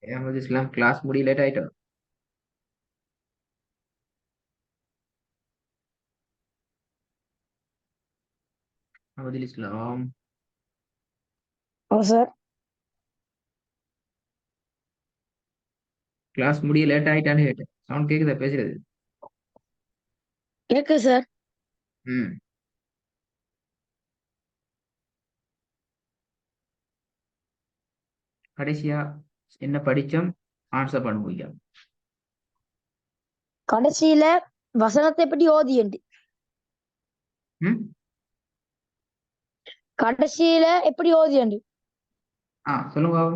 அஹமது இஸ்லாம் class முடி late ஆயிட்டோம். அஹமது இஸ்லாம் sir class முடிய லேட் ஆயிட்டான்னு கேட்டேன். சவுண்ட் கேக்குதா பேசுறது? கேக்கு சார். ம். கடைசியா என்ன படிச்சோம்? ஆன்சர் பண்ண முடியும். கடைசியில வசனத்தை பற்றி ஓதியண்டு. ம். கடைசியில எப்படி ஓதியண்டு சொல்லுங்க பாபு.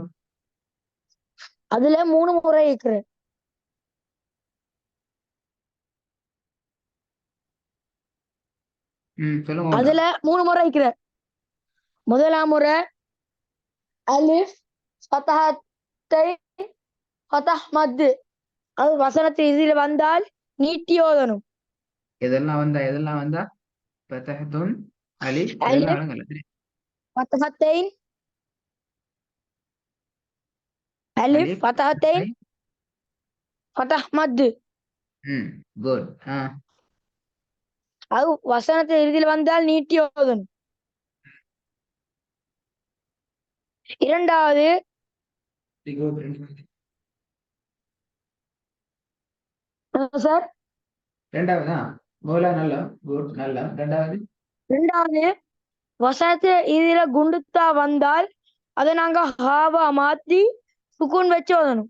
அதுல 3 முறை இருக்கிற. சொல்லுங்க ஒண்ணா. அதுல 3 முறை இருக்கிற. முதலாம் முறை அலிஃப் ஃபதஹத்தை ஃபதஹ் மத்து. அது வசனத்தை இதில் வந்தால் நீட்டி ஓதணும். எதெல்லாம் வந்தா பத்தஹத்துன் அலிஃப் இதெல்லாம் அலிஃப் விளங்கல. ஃபதஹத்தைன் அலிஃப் அலிஃப் ஃபதஹத்தைன் ஃபதஹ் மத்து. குட். அது வசனத்தை இறுதியில் வந்தால் நீட்டி ஓதணும். இரண்டாவது சார் ரெண்டாவதா முதலா நல்லா குட் நல்லா. இரண்டாவது வசனத்தை இறுதியில குண்டுத்தா வந்தால் அதை நாங்க ஹாவா மாத்தி சுக்கூன் வச்சு ஓதணும்.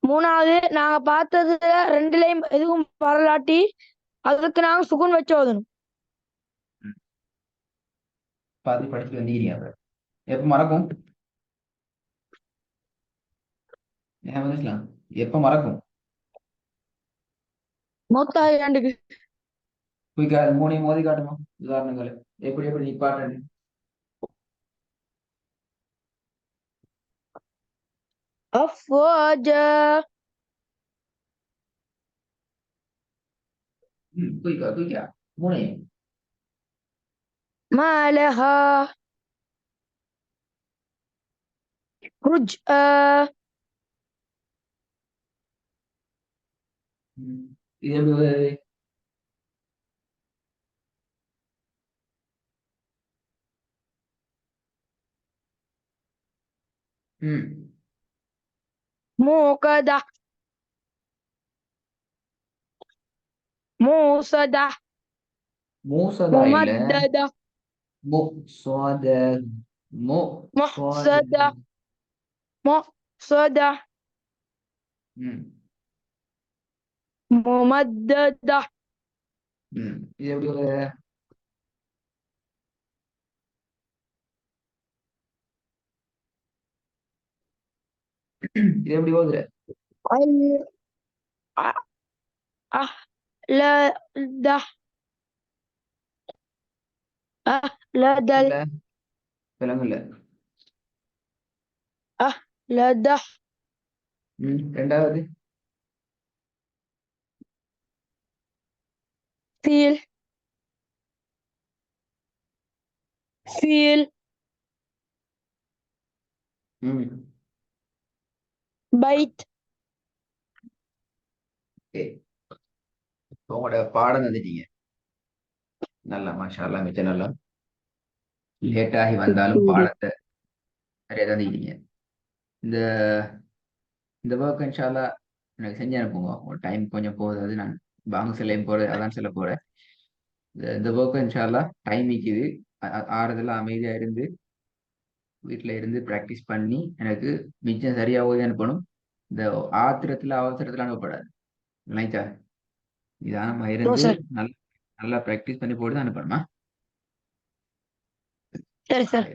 மூணாவது நாங்க பார்த்ததுல ரெண்டுலயும் எதுவும் வரலாட்டி அதுக்கு நாங்க சுகுன் வச்சு ஓதணும். பாதி படிச்சு வந்தீங்க. எப்ப மறக்கும்? எப்ப மறக்கும்? மொத்த இரண்டுக்கு மூணையும் மோதி காட்டுமா உதாரணங்கள் எப்படி எப்படி நிப்பாட்டு. அஃப்வாஜா குயிக்கா மூணையும். மாலஹா ருஜ்ஆ இது எப்படி வருது? மூகதா மூசதா மூசதா இல்ல. முமத்ததா முஸ்வத முஹ்சதா முஹ்சதா முமத்ததா. இது எப்படி வருது? இது எப்படி வருது? அஹ்லதா அஹ்லதல் விலங்குல. அஹ்லதா. ரெண்டாவது ஃபீல் ஃபீல் பைத். உங்களோட பாடம் தந்துட்டீங்க. நல்லா மாஷா அல்லாஹ் மிச்சம் நல்லா. லேட் ஆகி வந்தாலும் பாடத்தை நிறைய தந்துட்டீங்க. இந்த இந்த ஒர்க் இன்ஷால்லா எனக்கு செஞ்சு அனுப்புங்க. ஒரு டைம் கொஞ்சம் போகுது. அது நான் பாங்க செல்லையும் போகிறேன், அதான் சொல்ல போகிறேன். இந்த ஒர்க் இன்ஷால்லா டைம் நிற்கிது. ஆறுதலாக அமைதியாக இருந்து வீட்டில் இருந்து ப்ராக்டிஸ் பண்ணி எனக்கு மிச்சம் சரியாக ஓதி அனுப்பணும். இந்த அவசரத்தில் அனுப்பப்படாது. நினைச்சா நிதானமாக இருந்து நல்லா நல்லா ப்ராக்டிஸ் பண்ணி போட்டு தான் அனுப்பணுமா? சரி சார்.